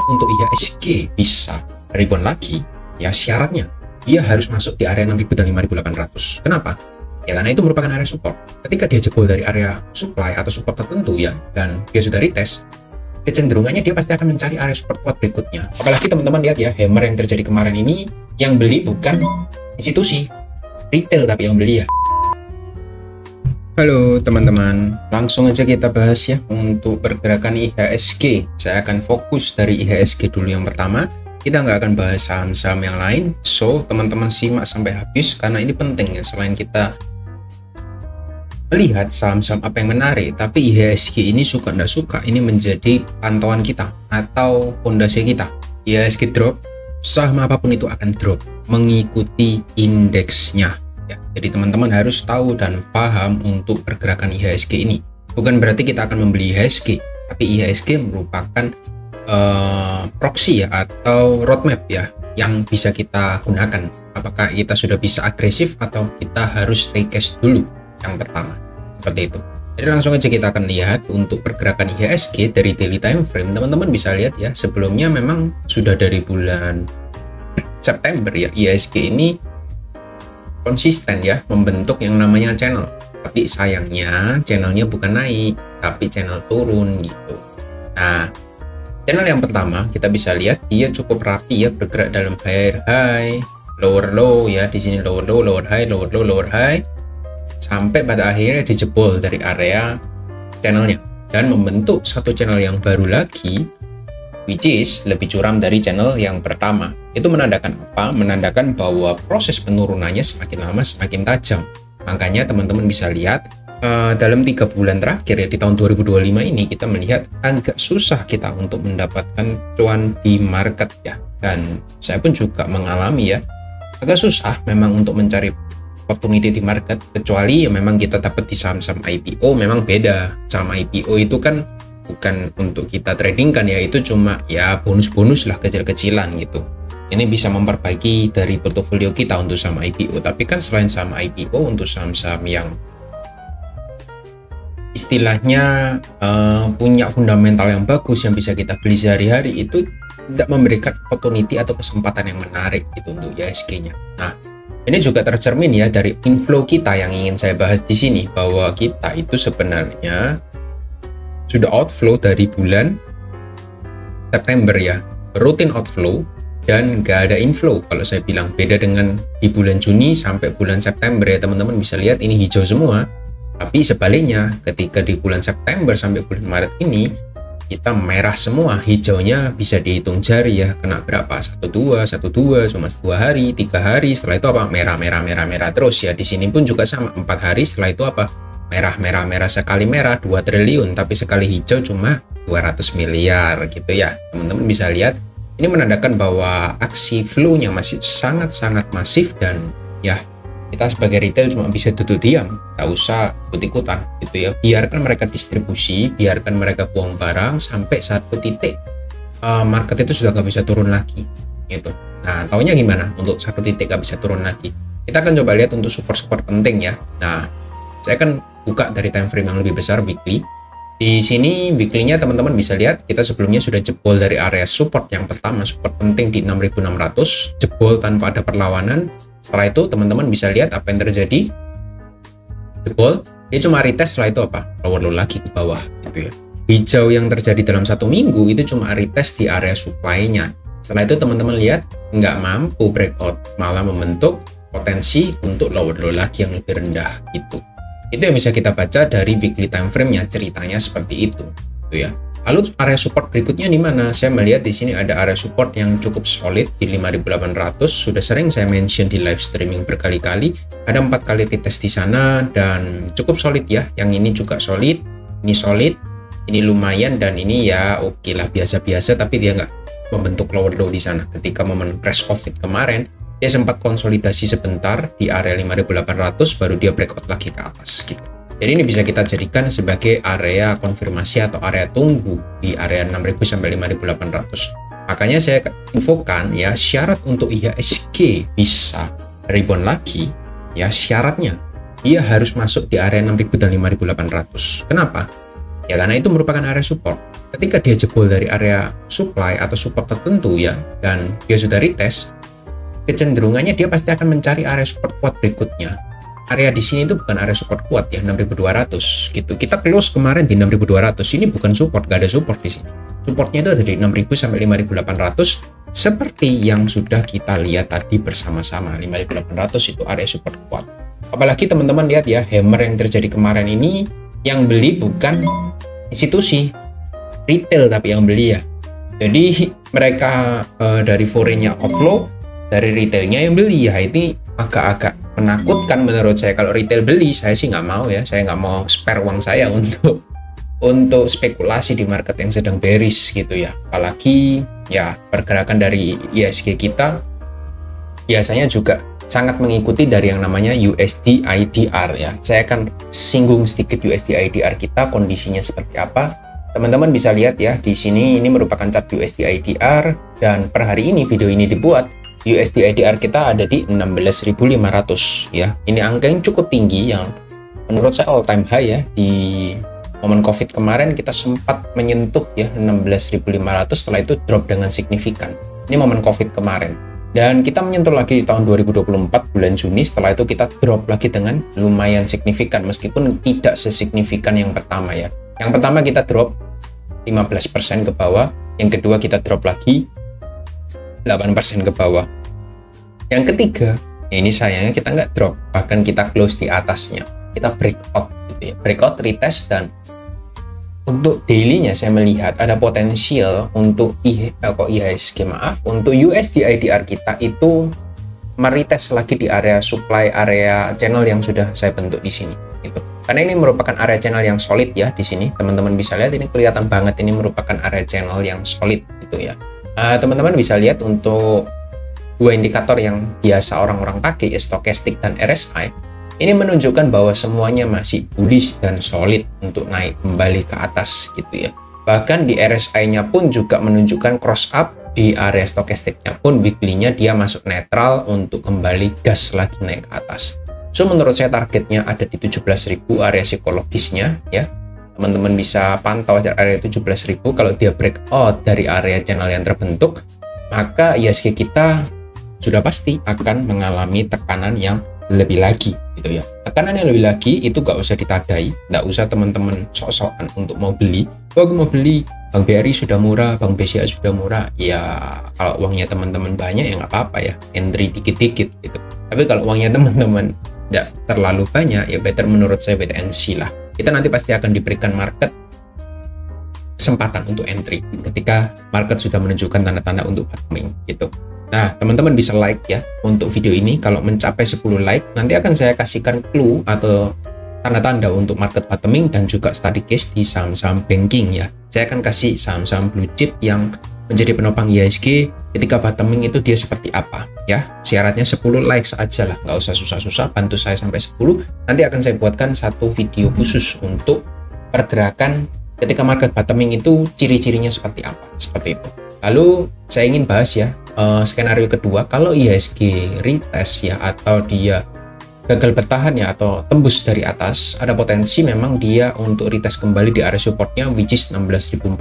untuk IHSG bisa rebound lagi, ya syaratnya dia harus masuk di area 6.000 dan 5.800. Kenapa? Ya karena itu merupakan area support. Ketika dia jebol dari area supply atau support tertentu ya, dan dia sudah retest, kecenderungannya dia pasti akan mencari area support kuat berikutnya. Apalagi teman-teman lihat ya, hammer yang terjadi kemarin ini, yang beli bukan institusi, retail tapi yang beli ya. Halo teman-teman, langsung aja kita bahas ya untuk pergerakan IHSG. Saya akan fokus dari IHSG dulu yang pertama. Kita nggak akan bahas saham-saham yang lain, so teman-teman simak sampai habis karena ini penting ya. Selain kita melihat saham-saham apa yang menarik, tapi IHSG ini suka nggak suka ini menjadi pantauan kita atau fondasi kita. IHSG drop, saham apapun itu akan drop mengikuti indeksnya ya. Jadi teman-teman harus tahu dan paham untuk pergerakan IHSG ini. Bukan berarti kita akan membeli IHSG, tapi IHSG merupakan proxy ya atau roadmap ya yang bisa kita gunakan. Apakah kita sudah bisa agresif atau kita harus stay cash dulu yang pertama, seperti itu. Jadi langsung aja kita akan lihat untuk pergerakan IHSG dari daily time frame. Teman-teman bisa lihat ya, sebelumnya memang sudah dari bulan September ya, IHSG ini konsisten ya membentuk yang namanya channel, tapi sayangnya channelnya bukan naik tapi channel turun gitu. Nah, channel yang pertama kita bisa lihat dia cukup rapi ya, bergerak dalam higher high, lower low ya, di sini lower low, lower high, lower low, lower high, sampai pada akhirnya dijebol dari area channelnya dan membentuk satu channel yang baru lagi, which is lebih curam dari channel yang pertama. Itu menandakan apa? Menandakan bahwa proses penurunannya semakin lama semakin tajam. Makanya teman-teman bisa lihat dalam 3 bulan terakhir ya, di tahun 2025 ini kita melihat agak susah kita untuk mendapatkan cuan di market ya, dan saya pun juga mengalami ya, agak susah memang untuk mencari opportunity di market, kecuali ya memang kita dapat di saham-saham IPO. Memang beda, saham IPO itu kan bukan untuk kita trading kan ya, itu cuma ya bonus-bonus lah kecil-kecilan gitu. Ini bisa memperbaiki dari portofolio kita untuk saham IPO, tapi kan selain saham IPO, untuk saham-saham yang istilahnya punya fundamental yang bagus yang bisa kita beli sehari-hari, itu tidak memberikan opportunity atau kesempatan yang menarik gitu untuk IHSG-nya. Nah, ini juga tercermin ya dari inflow kita yang ingin saya bahas di sini, bahwa kita itu sebenarnya sudah outflow dari bulan September ya, rutin outflow dan nggak ada inflow. Kalau saya bilang beda dengan di bulan Juni sampai bulan September ya, teman-teman bisa lihat ini hijau semua. Tapi sebaliknya, ketika di bulan September sampai bulan Maret ini, kita merah semua. Hijaunya bisa dihitung jari ya, kena berapa? 12, cuma 2 hari, 3 hari, setelah itu apa? Merah terus ya. Di sini pun juga sama, 4 hari, setelah itu apa? Merah, sekali merah 2 triliun, tapi sekali hijau cuma 200 miliar gitu ya. Teman-teman bisa lihat, ini menandakan bahwa aksi flow-nya masih sangat-sangat masif, dan ya kita sebagai retail cuma bisa duduk diam, tak usah ikut-ikutan gitu ya. Biarkan mereka distribusi, biarkan mereka buang barang sampai satu titik market itu sudah nggak bisa turun lagi gitu. Nah, taunya gimana untuk satu titik nggak bisa turun lagi? Kita akan coba lihat untuk support penting ya. Nah, saya akan buka dari time frame yang lebih besar, weekly. Di sini weekly-nya teman-teman bisa lihat kita sebelumnya sudah jebol dari area support yang pertama, support penting di 6.600, jebol tanpa ada perlawanan. Setelah itu teman-teman bisa lihat apa yang terjadi, jebol, dia cuma retest, setelah itu apa? Lower low lagi ke bawah gitu ya. Hijau yang terjadi dalam 1 minggu itu cuma retest di area supply-nya. Setelah itu teman-teman lihat nggak mampu breakout, malah membentuk potensi untuk lower low lagi yang lebih rendah gitu. Itu yang bisa kita baca dari weekly time frame-nya, ceritanya seperti itu gitu ya. Lalu area support berikutnya di mana? Saya melihat di sini ada area support yang cukup solid di 5.800. Sudah sering saya mention di live streaming berkali-kali. Ada 4 kali retest di sana dan cukup solid ya. Yang ini juga solid, ini lumayan, dan ini ya oke lah, biasa-biasa, tapi dia nggak membentuk lower low di sana. Ketika momen crash COVID kemarin, dia sempat konsolidasi sebentar di area 5.800, baru dia breakout lagi ke atas gitu. Jadi ini bisa kita jadikan sebagai area konfirmasi atau area tunggu di area 6.000 sampai 5.800. Makanya saya infokan ya, syarat untuk IHSG bisa rebound lagi ya, syaratnya dia harus masuk di area 6.000 dan 5.800. Kenapa? Ya karena itu merupakan area support. Ketika dia jebol dari area supply atau support tertentu ya, dan dia sudah retest, kecenderungannya dia pasti akan mencari area support kuat berikutnya. Area di sini itu bukan area support kuat ya, 6.200 gitu. Kita close kemarin di 6.200. Ini bukan support, gak ada support di sini. Supportnya itu ada di 6.000 sampai 5.800, seperti yang sudah kita lihat tadi bersama-sama. 5.800 itu area support kuat. Apalagi teman-teman lihat ya, hammer yang terjadi kemarin ini, yang beli bukan institusi retail tapi yang beli ya. Jadi mereka dari forenya outflow, dari retailnya yang beli ya. Ini agak-agak menakutkan menurut saya. Kalau retail beli, saya sih nggak mau ya. Saya nggak mau spare uang saya untuk spekulasi di market yang sedang bearish gitu ya. Apalagi ya pergerakan dari IHSG kita biasanya juga sangat mengikuti dari yang namanya USD IDR ya. Saya akan singgung sedikit USD IDR kita, kondisinya seperti apa. Teman-teman bisa lihat ya, di sini ini merupakan chart USD IDR, dan per hari ini video ini dibuat, USD IDR kita ada di 16.500 ya. Ini angka yang cukup tinggi, yang menurut saya all time high ya. Di momen COVID kemarin kita sempat menyentuh ya 16.500, setelah itu drop dengan signifikan. Ini momen COVID kemarin. Dan kita menyentuh lagi di tahun 2024 bulan Juni, setelah itu kita drop lagi dengan lumayan signifikan, meskipun tidak sesignifikan yang pertama ya. Yang pertama kita drop 15% ke bawah, yang kedua kita drop lagi 8% ke bawah. Yang ketiga, ya ini sayangnya kita nggak drop, bahkan kita close di atasnya. Kita breakout gitu ya, breakout, retest, dan untuk daily-nya saya melihat ada potensial untuk IHSG untuk USD IDR kita itu meretest lagi di area supply, area channel yang sudah saya bentuk di sini gitu. Karena ini merupakan area channel yang solid ya di sini. Teman-teman bisa lihat ini kelihatan banget, ini merupakan area channel yang solid gitu ya. Teman-teman bisa lihat untuk dua indikator yang biasa orang-orang pakai ya, stokastik dan RSI. Ini menunjukkan bahwa semuanya masih bullish dan solid untuk naik kembali ke atas gitu ya. Bahkan di RSI-nya pun juga menunjukkan cross up, di area stokastiknya pun weekly-nya dia masuk netral untuk kembali gas lagi naik ke atas. So menurut saya targetnya ada di 17.000 area psikologisnya ya. Teman-teman bisa pantau area 17.000. Kalau dia breakout dari area channel yang terbentuk, maka IHSG kita sudah pasti akan mengalami tekanan yang lebih lagi gitu ya. Tekanan yang lebih lagi itu gak usah ditadai, gak usah teman-teman sok-sokan untuk mau beli. Aku mau beli, Bank BRI sudah murah, Bank BCA sudah murah. Ya kalau uangnya teman-teman banyak ya nggak apa-apa ya, entry dikit-dikit gitu. Tapi kalau uangnya teman-teman tidak terlalu banyak, ya better menurut saya wait and see lah. Kita nanti pasti akan diberikan market kesempatan untuk entry ketika market sudah menunjukkan tanda-tanda untuk bottoming gitu. Nah, teman-teman bisa like ya untuk video ini. Kalau mencapai 10 like, nanti akan saya kasihkan clue atau tanda-tanda untuk market bottoming dan juga study case di saham-saham banking ya. Saya akan kasih saham-saham blue chip yang menjadi penopang IHSG ketika bottoming itu dia seperti apa ya. Syaratnya 10 likes aja lah, nggak usah susah-susah, bantu saya sampai 10. Nanti akan saya buatkan satu video khusus untuk pergerakan ketika market bottoming itu, ciri-cirinya seperti apa, seperti itu. Lalu saya ingin bahas ya skenario kedua, kalau IHSG retest ya, atau dia gagal bertahan ya, atau tembus dari atas, ada potensi memang dia untuk retest kembali di area supportnya, which is 16.400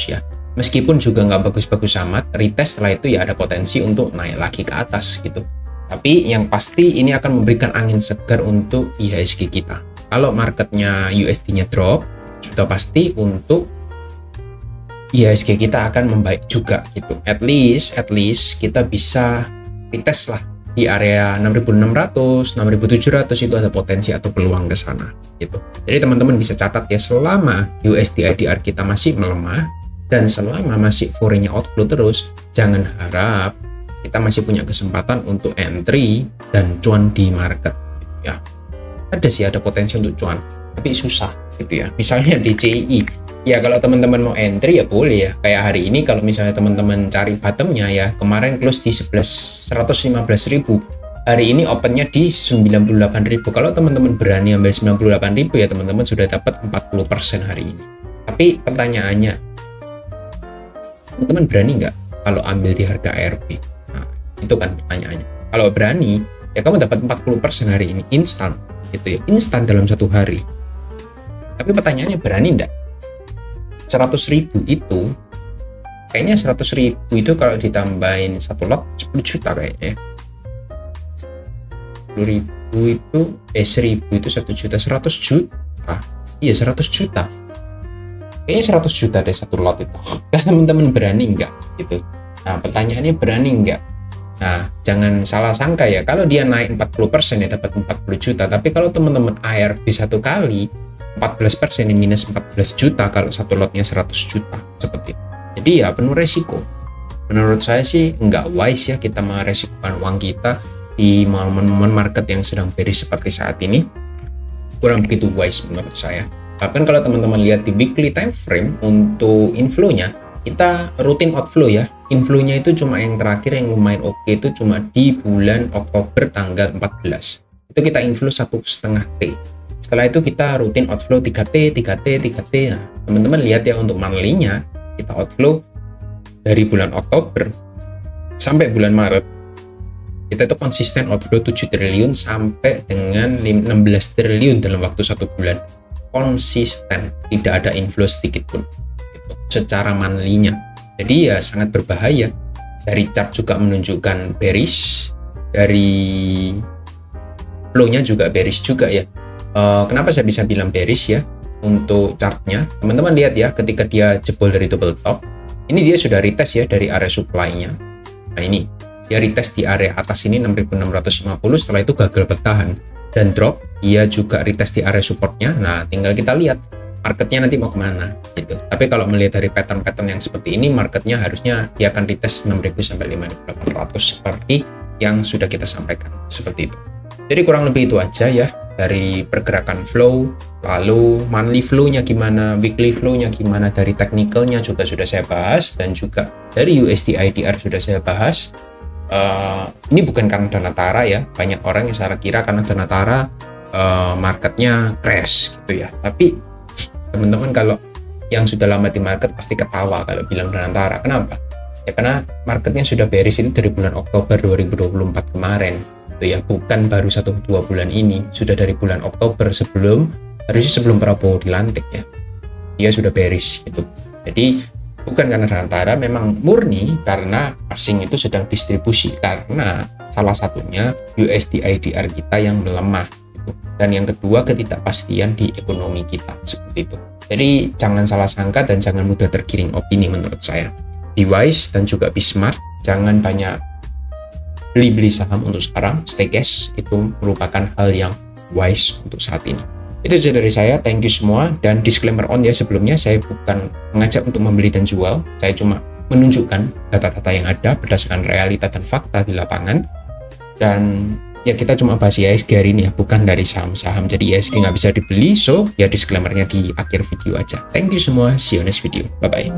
ya. Meskipun juga nggak bagus-bagus amat, retest setelah itu ya ada potensi untuk naik lagi ke atas gitu. Tapi yang pasti ini akan memberikan angin segar untuk IHSG kita. Kalau marketnya USD-nya drop, sudah pasti untuk IHSG kita akan membaik juga gitu. At least kita bisa retest lah di area 6.600, 6.700, itu ada potensi atau peluang ke sana gitu. Jadi teman-teman bisa catat ya, selama USD IDR kita masih melemah dan selama masih forenya outflow terus, jangan harap kita masih punya kesempatan untuk entry dan cuan di market gitu ya. Ada sih, ada potensi untuk cuan, tapi susah gitu ya. Misalnya DCI ya, kalau teman-teman mau entry ya boleh ya. Kayak hari ini kalau misalnya teman-teman cari bottomnya ya, kemarin close di 115.000, hari ini opennya di 98.000. Kalau teman-teman berani ambil 98.000 ya, teman-teman sudah dapat 40% hari ini. Tapi pertanyaannya, teman-teman berani nggak kalau ambil di harga ARB? Nah, itu kan pertanyaannya. Kalau berani ya kamu dapat 40% hari ini instan gitu ya, instan dalam satu hari. Tapi pertanyaannya, berani enggak? 100.000 itu kayaknya 100.000 itu kalau ditambahin satu lot 10 juta kayaknya. 10.000 itu 1.000 itu 1 juta, 100 juta. Iya 100 juta. Kayaknya 100 juta deh satu lot itu. Teman-teman berani nggak gitu? Nah, pertanyaannya berani nggak? Nah, jangan salah sangka ya, kalau dia naik 40% ya dapat 40 juta, tapi kalau teman-teman ARB satu kali 14% ini minus 14 juta kalau satu lotnya 100 juta seperti itu. Jadi ya penuh resiko. Menurut saya sih nggak wise ya kita meresikokan uang kita di momen-momen market yang sedang bearish seperti saat ini. Kurang begitu wise menurut saya. Bahkan kalau teman-teman lihat di weekly time frame untuk inflow-nya, kita rutin outflow ya. Inflow-nya itu cuma yang terakhir yang lumayan oke itu cuma di bulan Oktober tanggal 14. Itu kita inflow 1,5 T. Setelah itu kita rutin outflow 3T, 3T, 3T. Nah, teman-teman lihat ya untuk monthly-nya kita outflow dari bulan Oktober sampai bulan Maret. Kita itu konsisten outflow 7 triliun sampai dengan 16 triliun dalam waktu 1 bulan. Konsisten, tidak ada inflow sedikit pun gitu, secara monthly-nya. Jadi ya sangat berbahaya. Dari chart juga menunjukkan bearish, dari flow-nya juga bearish juga ya. Kenapa saya bisa bilang bearish ya untuk chartnya? Teman-teman lihat ya, ketika dia jebol dari double top, ini dia sudah retest ya dari area supply-nya. Nah ini dia retest di area atas ini 6.650, setelah itu gagal bertahan dan drop. Dia juga retest di area supportnya. Nah tinggal kita lihat marketnya nanti mau kemana gitu. Tapi kalau melihat dari pattern-pattern yang seperti ini, marketnya harusnya dia akan retest 6.000 sampai 5.800 seperti yang sudah kita sampaikan seperti itu. Jadi kurang lebih itu aja ya dari pergerakan flow. Lalu monthly flow-nya gimana, weekly flow-nya gimana, dari technical-nya juga sudah saya bahas, dan juga dari USD IDR sudah saya bahas. Ini bukan karena dana Tara ya, banyak orang yang salah kira karena dana Tara marketnya crash gitu ya. Tapi teman-teman kalau yang sudah lama di market pasti ketawa kalau bilang dana Tara. Kenapa? Ya karena marketnya sudah bearish itu dari bulan Oktober 2024 kemarin gitu ya, bukan baru 1-2 bulan ini, sudah dari bulan Oktober harusnya sebelum Prabowo dilantik ya, dia sudah bearish gitu. Jadi bukan karena dana Tara, memang murni karena asing itu sedang distribusi, karena salah satunya USD IDR kita yang melemah gitu. Dan yang kedua, ketidakpastian di ekonomi kita seperti itu. Jadi jangan salah sangka dan jangan mudah tergiring opini menurut saya. Be wise dan juga be smart, jangan banyak beli saham untuk sekarang. Stay cash itu merupakan hal yang wise untuk saat ini. Itu saja dari saya, thank you semua. Dan disclaimer on ya, sebelumnya saya bukan mengajak untuk membeli dan jual, saya cuma menunjukkan data-data yang ada berdasarkan realita dan fakta di lapangan. Dan ya kita cuma bahas IHSG hari ini ya, bukan dari saham-saham. Jadi IHSG nggak bisa dibeli, so ya disclaimernya di akhir video aja. Thank you semua, see you next video, bye bye.